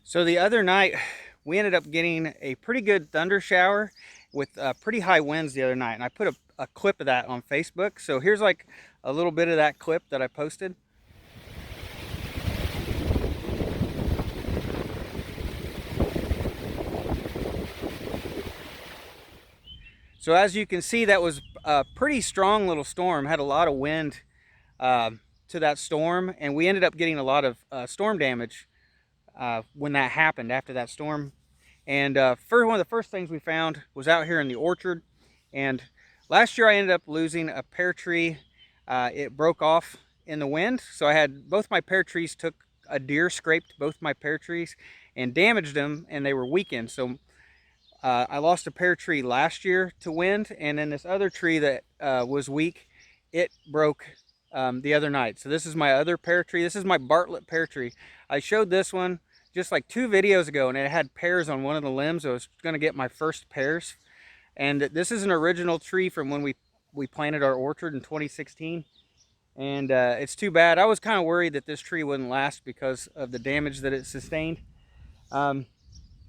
So the other night, we ended up getting a pretty good thunder shower with pretty high winds the other night. And I put a clip of that on Facebook. So here's like a little bit of that clip that I posted. So as you can see, that was a pretty strong little storm, had a lot of wind to that storm. And we ended up getting a lot of storm damage when that happened after that storm. And one of the first things we found was out here in the orchard. And last year I ended up losing a pear tree. It broke off in the wind. So I had both my pear trees a deer scraped both my pear trees and damaged them, and they were weakened. So I lost a pear tree last year to wind, and then this other tree that was weak, it broke the other night. So this is my other pear tree. This is my Bartlett pear tree. I showed this one just like 2 videos ago, and it had pears on one of the limbs. I was going to get my first pears. And this is an original tree from when we planted our orchard in 2016. And it's too bad. I was kind of worried that this tree wouldn't last because of the damage that it sustained. I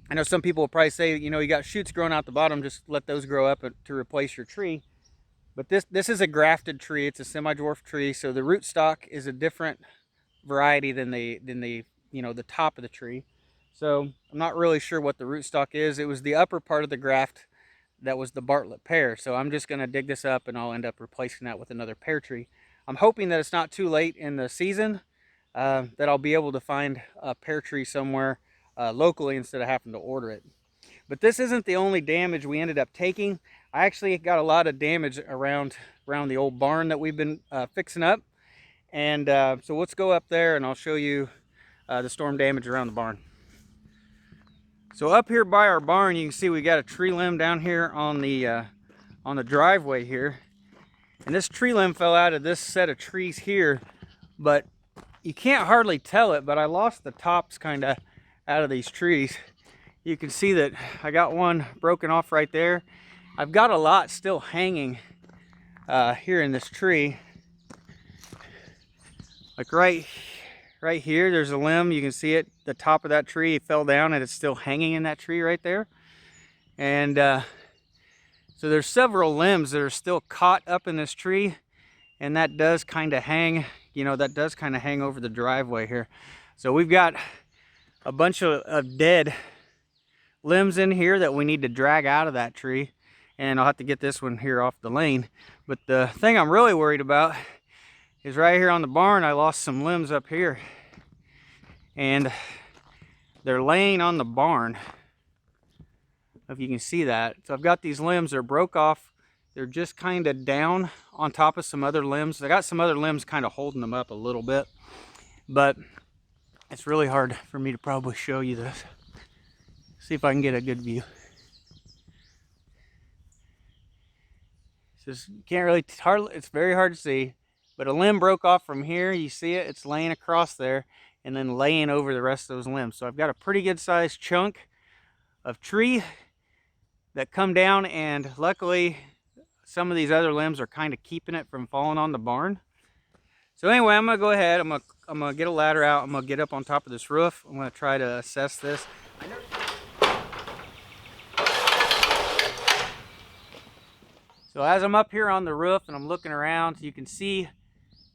know some people will probably say, you know, you got shoots growing out the bottom, just let those grow up to replace your tree. But this is a grafted tree. It's a semi-dwarf tree, so the rootstock is a different variety than the you know, the top of the tree. So I'm not really sure what the rootstock is. It was the upper part of the graft that was the Bartlett pear. So I'm just going to dig this up and I'll end up replacing that with another pear tree. I'm hoping that it's not too late in the season, that I'll be able to find a pear tree somewhere locally instead of having to order it. But this isn't the only damage we ended up taking. I actually got a lot of damage around the old barn that we've been fixing up. And so let's go up there and I'll show you the storm damage around the barn. So up here by our barn, you can see we got a tree limb down here on the driveway here. And this tree limb fell out of this set of trees here, but you can't hardly tell it, but I lost the tops kind of out of these trees. You can see that I got one broken off right there. I've got a lot still hanging here in this tree. Like right here, there's a limb. You can see it, the top of that tree fell down and it's still hanging in that tree right there. And so there's several limbs that are still caught up in this tree, and that does kind of hang, you know, that does kind of hang over the driveway here. So we've got a bunch of dead limbs in here that we need to drag out of that tree, and I'll have to get this one here off the lane. But the thing I'm really worried about is right here on the barn. I lost some limbs up here, and they're laying on the barn, if you can see that. So I've got these limbs that are broke off. They're just kind of down on top of some other limbs. I got some other limbs kind of holding them up a little bit, but it's really hard for me to probably show you this. See if I can get a good view. Just can't really, it's very hard to see, but a limb broke off from here. You see it, it's laying across there and then laying over the rest of those limbs. So I've got a pretty good sized chunk of tree that come down, and luckily some of these other limbs are kind of keeping it from falling on the barn. So anyway, I'm gonna go ahead, I'm gonna get a ladder out, I'm gonna get up on top of this roof. I'm gonna try to assess this. So as I'm up here on the roof and I'm looking around, you can see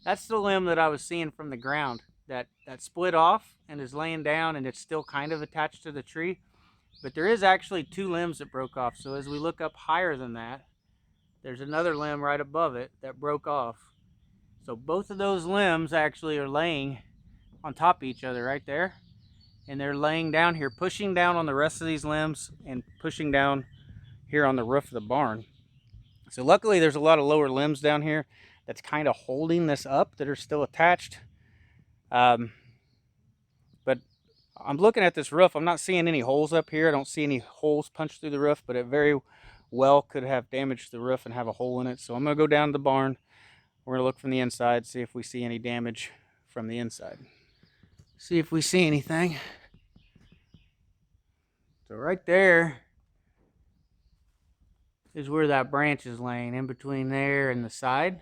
that's the limb that I was seeing from the ground that split off and is laying down, and it's still kind of attached to the tree. But there is actually 2 limbs that broke off. So as we look up higher than that, there's another limb right above it that broke off. So both of those limbs actually are laying on top of each other right there. And they're laying down here, pushing down on the rest of these limbs and pushing down here on the roof of the barn. So luckily there's a lot of lower limbs down here that's kind of holding this up, that are still attached. But I'm looking at this roof. I'm not seeing any holes up here. I don't see any holes punched through the roof, but it very well could have damaged the roof and have a hole in it. So I'm going to go down to the barn. We're going to look from the inside, see if we see any damage from the inside. See if we see anything. So right there is where that branch is laying, in between there and the side.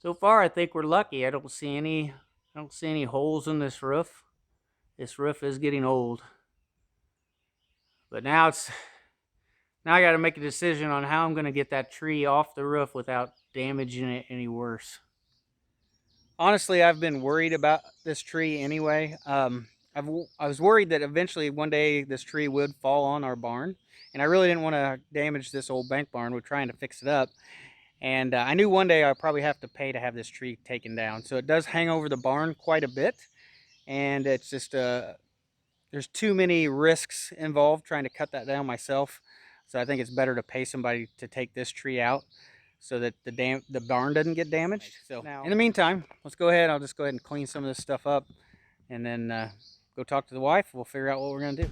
So far I think we're lucky. I don't see any holes in this roof. This roof is getting old. But now I got to make a decision on how I'm going to get that tree off the roof without damaging it any worse. Honestly, I've been worried about this tree anyway. I was worried that eventually one day this tree would fall on our barn, and I really didn't want to damage this old bank barn. We're trying to fix it up, and I knew one day I'd probably have to pay to have this tree taken down. So it does hang over the barn quite a bit, and it's just there's too many risks involved trying to cut that down myself. So I think it's better to pay somebody to take this tree out so that the barn doesn't get damaged. So now, in the meantime, let's go ahead. I'll just go ahead and clean some of this stuff up, and then go talk to the wife. We'll figure out what we're gonna do.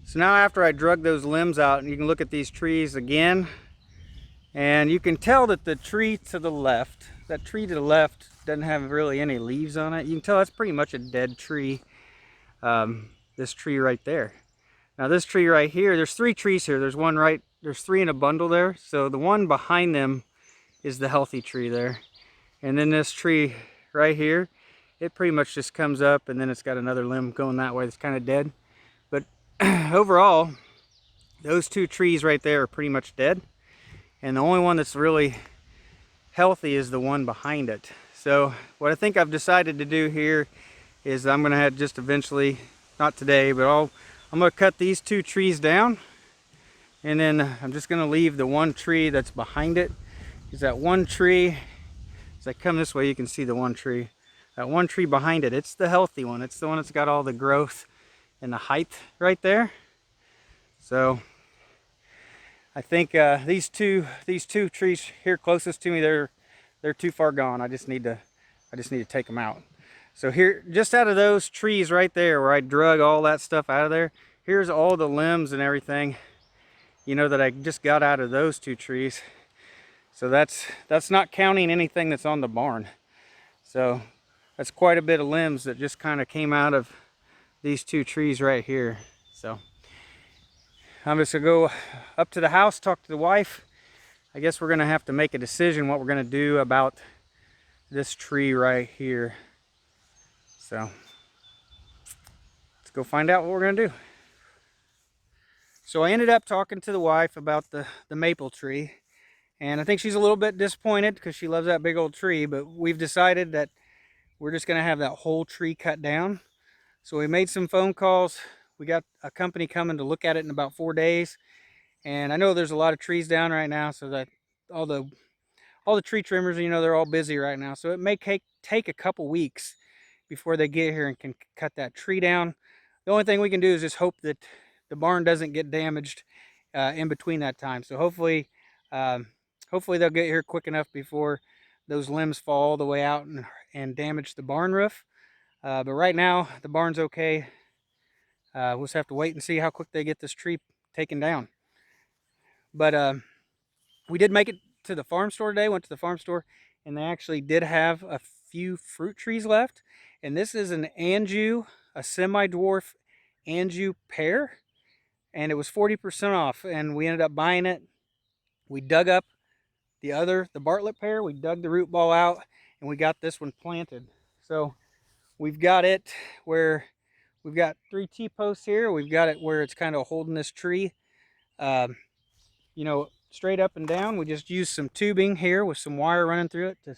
So now after I drug those limbs out, and you can look at these trees again, and you can tell that the tree to the left, doesn't have really any leaves on it. You can tell that's pretty much a dead tree. This tree right there. Now this tree right here, there's 3 trees here. There's 3 in a bundle there. So the one behind them is the healthy tree there. And then this tree right here, it pretty much just comes up, and then it's got another limb going that way that's kind of dead. But overall, those 2 trees right there are pretty much dead, and the only one that's really healthy is the one behind it. So what I think I've decided to do here is I'm going to have just eventually, not today, but I'm going to cut these 2 trees down, and then I'm just going to leave the one tree that's behind it. Because that one tree, as I come this way, you can see the one tree. That one tree behind it, it's the healthy one. It's the one that's got all the growth and the height right there. So I think these two trees here closest to me, they're too far gone. I just need to take them out. So here, just out of those trees right there where I drug all that stuff out of there, here's all the limbs and everything, you know, that I just got out of those 2 trees. So that's not counting anything that's on the barn. So that's quite a bit of limbs that just kind of came out of these 2 trees right here. So I'm just gonna go up to the house, talk to the wife. I guess we're gonna have to make a decision what we're gonna do about this tree right here. So let's go find out what we're gonna do. So I ended up talking to the wife about the maple tree, and I think she's a little bit disappointed because she loves that big old tree, but we've decided that we're just gonna have that whole tree cut down. So we made some phone calls. We got a company coming to look at it in about 4 days. And I know there's a lot of trees down right now, so that all the tree trimmers, you know, they're all busy right now. So it may take a couple weeks before they get here and can cut that tree down. The only thing we can do is just hope that the barn doesn't get damaged in between that time. So hopefully, hopefully they'll get here quick enough before those limbs fall all the way out and damage the barn roof. But right now, the barn's okay. We'll just have to wait and see how quick they get this tree taken down. But we did make it to the farm store today. Went to the farm store, and they actually did have a few fruit trees left. And this is an Anjou, a semi-dwarf Anjou pear, and it was 40% off. And we ended up buying it. We dug up the Bartlett pear. We dug the root ball out, and we got this one planted. So we've got it where we've got 3 T-posts here. We've got it where it's kind of holding this tree, you know, straight up and down. We just used some tubing here with some wire running through it to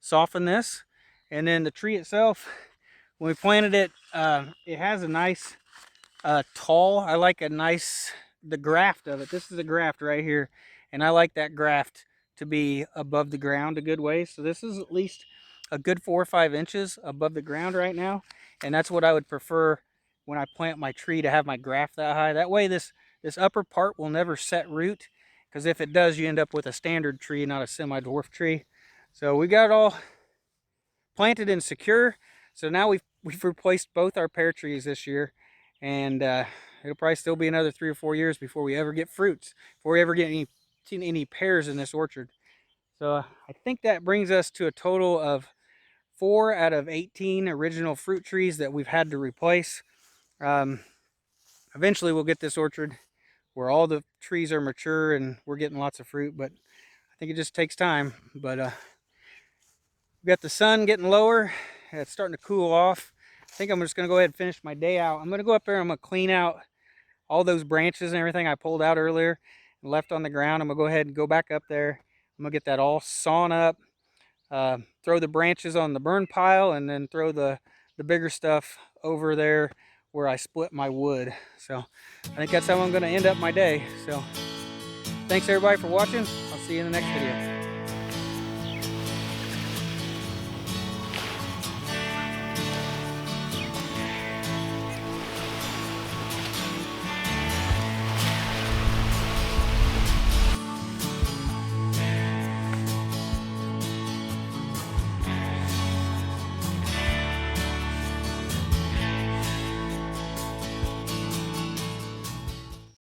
soften this. And then the tree itself, when we planted it, it has a nice tall, I like the graft of it. This is a graft right here, and I like that graft to be above the ground a good way. So this is at least a good 4 or 5 inches above the ground right now, and that's what I would prefer when I plant my tree, to have my graft that high. That way this upper part will never set root, because if it does, you end up with a standard tree, not a semi-dwarf tree. So we got it all planted and secure. So now we've replaced both our pear trees this year, and it'll probably still be another 3 or 4 years before we ever get fruits, before we ever get any pears in this orchard. So I think that brings us to a total of 4 out of 18 original fruit trees that we've had to replace. Eventually we'll get this orchard where all the trees are mature and we're getting lots of fruit, but I think it just takes time. But we've got the sun getting lower. It's starting to cool off. I think I'm just going to go ahead and finish my day out. I'm going to go up there. I'm going to clean out all those branches and everything I pulled out earlier and left on the ground. I'm going to go ahead and go back up there. I'm going to get that all sawn up, throw the branches on the burn pile, and then throw the bigger stuff over there where I split my wood. So I think that's how I'm going to end up my day. So thanks everybody for watching. I'll see you in the next video.